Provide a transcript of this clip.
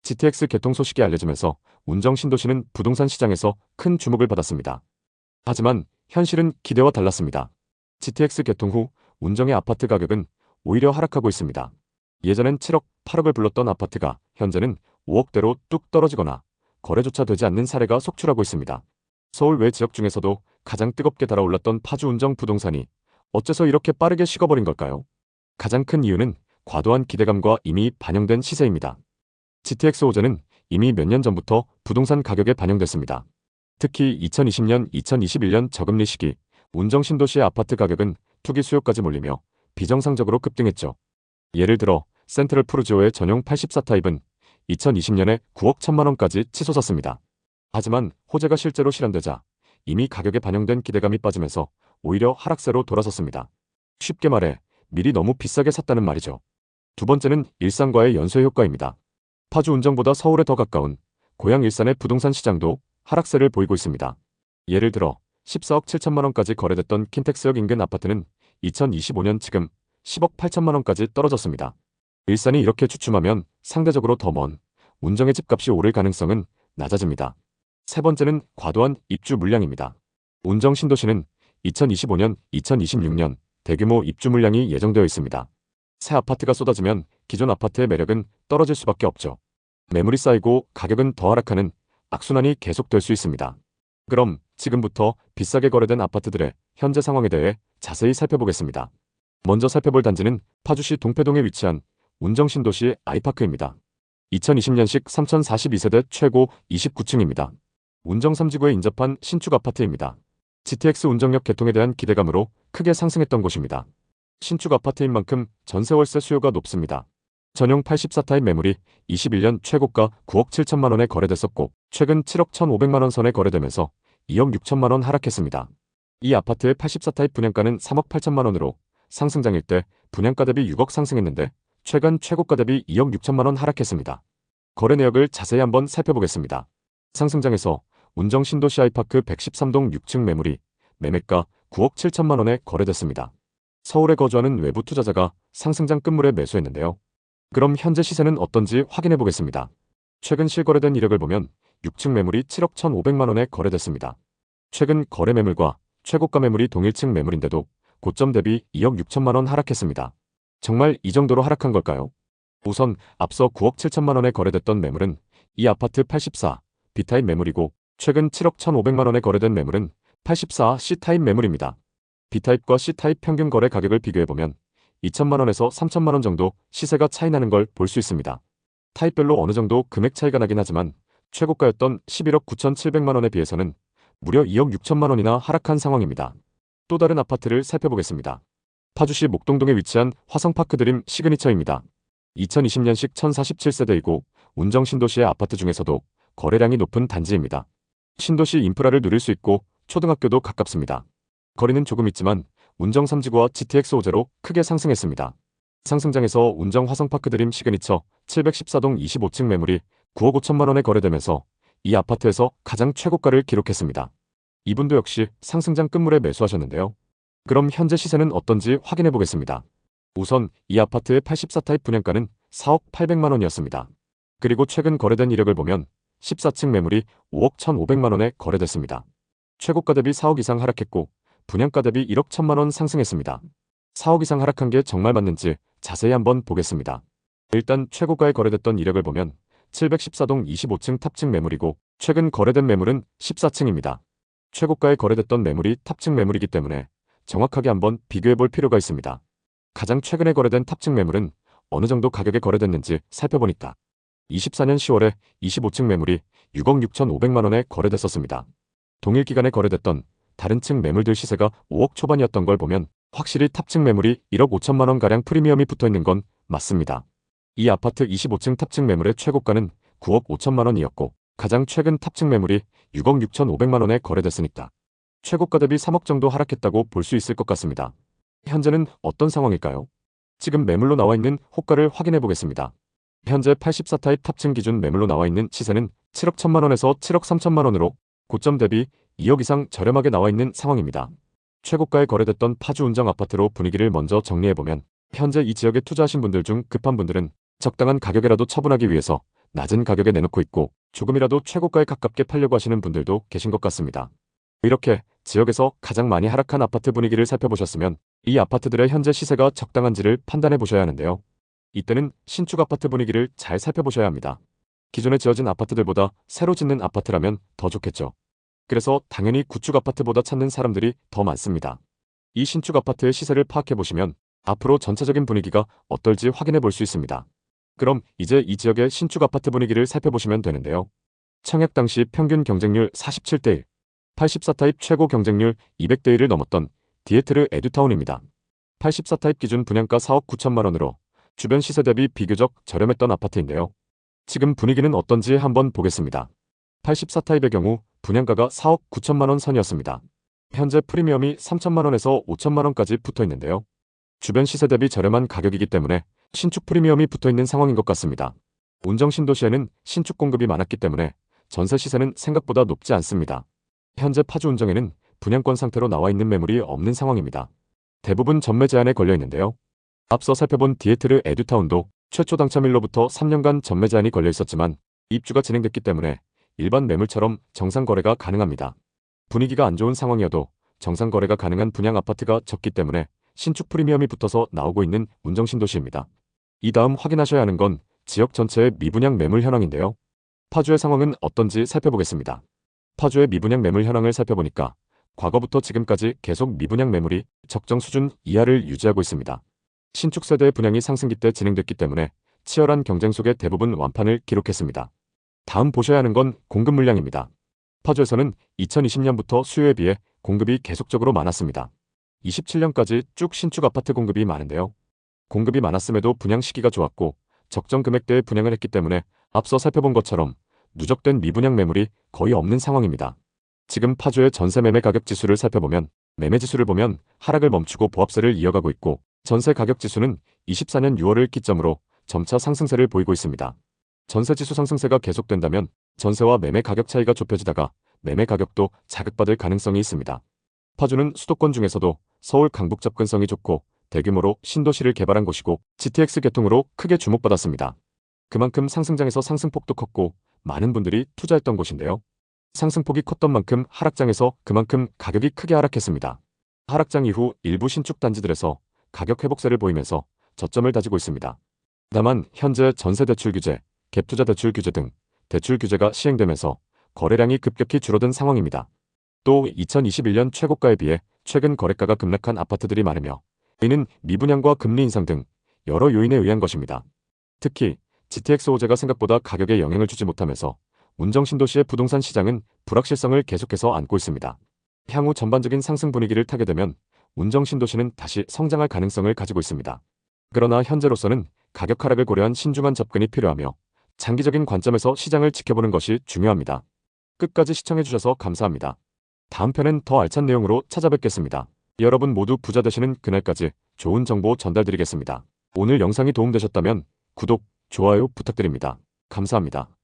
GTX 개통 소식이 알려지면서 운정 신도시는 부동산 시장에서 큰 주목을 받았습니다. 하지만 현실은 기대와 달랐습니다. GTX 개통 후 운정의 아파트 가격은 오히려 하락하고 있습니다. 예전엔 7억, 8억을 불렀던 아파트가 현재는 5억대로 뚝 떨어지거나 거래조차 되지 않는 사례가 속출하고 있습니다. 서울 외 지역 중에서도 가장 뜨겁게 달아올랐던 파주 운정 부동산이 어째서 이렇게 빠르게 식어버린 걸까요? 가장 큰 이유는 과도한 기대감과 이미 반영된 시세입니다. GTX 호재는 이미 몇 년 전부터 부동산 가격에 반영됐습니다. 특히 2020년, 2021년 저금리 시기 운정 신도시의 아파트 가격은 투기 수요까지 몰리며 비정상적으로 급등했죠. 예를 들어 센트럴 푸르지오의 전용 84타입은 2020년에 9억 1천만 원까지 치솟았습니다. 하지만 호재가 실제로 실현되자 이미 가격에 반영된 기대감이 빠지면서 오히려 하락세로 돌아섰습니다. 쉽게 말해 미리 너무 비싸게 샀다는 말이죠. 두 번째는 일산과의 연쇄 효과입니다. 파주 운정보다 서울에 더 가까운 고향 일산의 부동산 시장도 하락세를 보이고 있습니다. 예를 들어 14억 7천만 원까지 거래됐던 킨텍스역 인근 아파트는 2025년 지금 10억 8천만 원까지 떨어졌습니다. 일산이 이렇게 주춤하면 상대적으로 더 먼 운정의 집값이 오를 가능성은 낮아집니다. 세 번째는 과도한 입주 물량입니다. 운정 신도시는 2025년, 2026년 대규모 입주 물량이 예정되어 있습니다. 새 아파트가 쏟아지면 기존 아파트의 매력은 떨어질 수밖에 없죠. 매물이 쌓이고 가격은 더 하락하는 악순환이 계속될 수 있습니다. 그럼 지금부터 비싸게 거래된 아파트들의 현재 상황에 대해 자세히 살펴보겠습니다. 먼저 살펴볼 단지는 파주시 동패동에 위치한 운정 신도시 아이파크입니다. 2020년식 3042세대 최고 29층입니다. 운정 3지구에 인접한 신축 아파트입니다. GTX 운정역 개통에 대한 기대감으로 크게 상승했던 곳입니다. 신축 아파트인 만큼 전세월세 수요가 높습니다. 전용 84타입 매물이 21년 최고가 9억 7천만 원에 거래됐었고 최근 7억 1,500만 원 선에 거래되면서 2억 6천만 원 하락했습니다. 이 아파트의 84타입 분양가는 3억 8천만 원으로 상승장일 때 분양가 대비 6억 상승했는데 최근 최고가 대비 2억 6천만 원 하락했습니다. 거래 내역을 자세히 한번 살펴보겠습니다. 상승장에서 운정 신도시 아이파크 113동 6층 매물이 매매가 9억 7천만 원에 거래됐습니다. 서울에 거주하는 외부 투자자가 상승장 끝물에 매수했는데요. 그럼 현재 시세는 어떤지 확인해 보겠습니다. 최근 실거래된 이력을 보면 6층 매물이 7억 1,500만 원에 거래됐습니다. 최근 거래 매물과 최고가 매물이 동일층 매물인데도 고점 대비 2억 6천만 원 하락했습니다. 정말 이 정도로 하락한 걸까요? 우선 앞서 9억 7천만 원에 거래됐던 매물은 이 아파트 84 B타입 매물이고 최근 7억 1,500만 원에 거래된 매물은 84 C타입 매물입니다. B타입과 C타입 평균 거래 가격을 비교해보면 2천만 원에서 3천만 원 정도 시세가 차이 나는 걸 볼 수 있습니다. 타입별로 어느 정도 금액 차이가 나긴 하지만 최고가였던 11억 9,700만 원에 비해서는 무려 2억 6천만 원이나 하락한 상황입니다. 또 다른 아파트를 살펴보겠습니다. 파주시 목동동에 위치한 화성파크 드림 시그니처입니다. 2020년식 1047세대이고 운정 신도시의 아파트 중에서도 거래량이 높은 단지입니다. 신도시 인프라를 누릴 수 있고 초등학교도 가깝습니다. 거리는 조금 있지만 운정 3지구와 GTX 호재로 크게 상승했습니다. 상승장에서 운정 화성파크 드림 시그니처 714동 25층 매물이 9억 5천만 원에 거래되면서 이 아파트에서 가장 최고가를 기록했습니다. 이분도 역시 상승장 끝물에 매수하셨는데요. 그럼 현재 시세는 어떤지 확인해 보겠습니다. 우선 이 아파트의 84타입 분양가는 4억 800만 원이었습니다. 그리고 최근 거래된 이력을 보면 14층 매물이 5억 1,500만 원에 거래됐습니다. 최고가 대비 4억 이상 하락했고 분양가 대비 1억 1천만 원 상승했습니다. 4억 이상 하락한 게 정말 맞는지 자세히 한번 보겠습니다. 일단 최고가에 거래됐던 이력을 보면 714동 25층 탑층 매물이고 최근 거래된 매물은 14층입니다. 최고가에 거래됐던 매물이 탑층 매물이기 때문에 정확하게 한번 비교해 볼 필요가 있습니다. 가장 최근에 거래된 탑층 매물은 어느 정도 가격에 거래됐는지 살펴보니까 24년 10월에 25층 매물이 6억 6,500만 원에 거래됐었습니다. 동일 기간에 거래됐던 다른 층 매물들 시세가 5억 초반이었던 걸 보면 확실히 탑층 매물이 1억 5천만 원가량 프리미엄이 붙어있는 건 맞습니다. 이 아파트 25층 탑층 매물의 최고가는 9억 5천만 원이었고 가장 최근 탑층 매물이 6억 6,500만 원에 거래됐으니까 최고가 대비 3억 정도 하락했다고 볼 수 있을 것 같습니다. 현재는 어떤 상황일까요? 지금 매물로 나와 있는 호가를 확인해 보겠습니다. 현재 84타입 탑층 기준 매물로 나와 있는 시세는 7억 1천만 원에서 7억 3천만 원으로 고점 대비 2억 이상 저렴하게 나와 있는 상황입니다. 최고가에 거래됐던 파주 운정 아파트로 분위기를 먼저 정리해보면 현재 이 지역에 투자하신 분들 중 급한 분들은 적당한 가격에라도 처분하기 위해서 낮은 가격에 내놓고 있고 조금이라도 최고가에 가깝게 팔려고 하시는 분들도 계신 것 같습니다. 이렇게 지역에서 가장 많이 하락한 아파트 분위기를 살펴보셨으면 이 아파트들의 현재 시세가 적당한지를 판단해 보셔야 하는데요. 이때는 신축 아파트 분위기를 잘 살펴보셔야 합니다. 기존에 지어진 아파트들보다 새로 짓는 아파트라면 더 좋겠죠. 그래서 당연히 구축 아파트보다 찾는 사람들이 더 많습니다. 이 신축 아파트의 시세를 파악해 보시면 앞으로 전체적인 분위기가 어떨지 확인해 볼 수 있습니다. 그럼 이제 이 지역의 신축 아파트 분위기를 살펴보시면 되는데요. 청약 당시 평균 경쟁률 47대 1, 84타입 최고 경쟁률 200대 1을 넘었던 디에트르 에듀타운입니다. 84타입 기준 분양가 4억 9천만 원으로 주변 시세 대비 비교적 저렴했던 아파트인데요. 지금 분위기는 어떤지 한번 보겠습니다. 84타입의 경우 분양가가 4억 9천만 원 선이었습니다. 현재 프리미엄이 3천만 원에서 5천만 원까지 붙어 있는데요. 주변 시세 대비 저렴한 가격이기 때문에 신축 프리미엄이 붙어 있는 상황인 것 같습니다. 운정 신도시에는 신축 공급이 많았기 때문에 전세 시세는 생각보다 높지 않습니다. 현재 파주 운정에는 분양권 상태로 나와 있는 매물이 없는 상황입니다. 대부분 전매 제한에 걸려 있는데요. 앞서 살펴본 디에트르 에듀타운도 최초 당첨일로부터 3년간 전매 제한이 걸려 있었지만 입주가 진행됐기 때문에 일반 매물처럼 정상 거래가 가능합니다. 분위기가 안 좋은 상황이어도 정상 거래가 가능한 분양 아파트가 적기 때문에 신축 프리미엄이 붙어서 나오고 있는 운정 신도시입니다. 이 다음 확인하셔야 하는 건 지역 전체의 미분양 매물 현황인데요. 파주의 상황은 어떤지 살펴보겠습니다. 파주의 미분양 매물 현황을 살펴보니까 과거부터 지금까지 계속 미분양 매물이 적정 수준 이하를 유지하고 있습니다. 신축 세대의 분양이 상승기 때 진행됐기 때문에 치열한 경쟁 속에 대부분 완판을 기록했습니다. 다음 보셔야 하는 건 공급 물량입니다. 파주에서는 2020년부터 수요에 비해 공급이 계속적으로 많았습니다. 27년까지 쭉 신축 아파트 공급이 많은데요. 공급이 많았음에도 분양 시기가 좋았고 적정 금액대에 분양을 했기 때문에 앞서 살펴본 것처럼 누적된 미분양 매물이 거의 없는 상황입니다. 지금 파주의 전세 매매 가격 지수를 살펴보면 매매 지수를 보면 하락을 멈추고 보합세를 이어가고 있고 전세 가격 지수는 24년 6월을 기점으로 점차 상승세를 보이고 있습니다. 전세 지수 상승세가 계속된다면 전세와 매매 가격 차이가 좁혀지다가 매매 가격도 자극받을 가능성이 있습니다. 파주는 수도권 중에서도 서울 강북 접근성이 좋고 대규모로 신도시를 개발한 곳이고 GTX 개통으로 크게 주목받았습니다. 그만큼 상승장에서 상승폭도 컸고 많은 분들이 투자했던 곳인데요. 상승폭이 컸던 만큼 하락장에서 그만큼 가격이 크게 하락했습니다. 하락장 이후 일부 신축 단지들에서 가격 회복세를 보이면서 저점을 다지고 있습니다. 다만 현재 전세 대출 규제, 갭투자 대출 규제 등 대출 규제가 시행되면서 거래량이 급격히 줄어든 상황입니다. 또 2021년 최고가에 비해 최근 거래가가 급락한 아파트들이 많으며 이는 미분양과 금리 인상 등 여러 요인에 의한 것입니다. 특히 GTX 호재가 생각보다 가격에 영향을 주지 못하면서 운정 신도시의 부동산 시장은 불확실성을 계속해서 안고 있습니다. 향후 전반적인 상승 분위기를 타게 되면 운정 신도시는 다시 성장할 가능성을 가지고 있습니다. 그러나 현재로서는 가격 하락을 고려한 신중한 접근이 필요하며 장기적인 관점에서 시장을 지켜보는 것이 중요합니다. 끝까지 시청해주셔서 감사합니다. 다음 편엔 더 알찬 내용으로 찾아뵙겠습니다. 여러분 모두 부자 되시는 그날까지 좋은 정보 전달드리겠습니다. 오늘 영상이 도움되셨다면 구독, 좋아요 부탁드립니다. 감사합니다.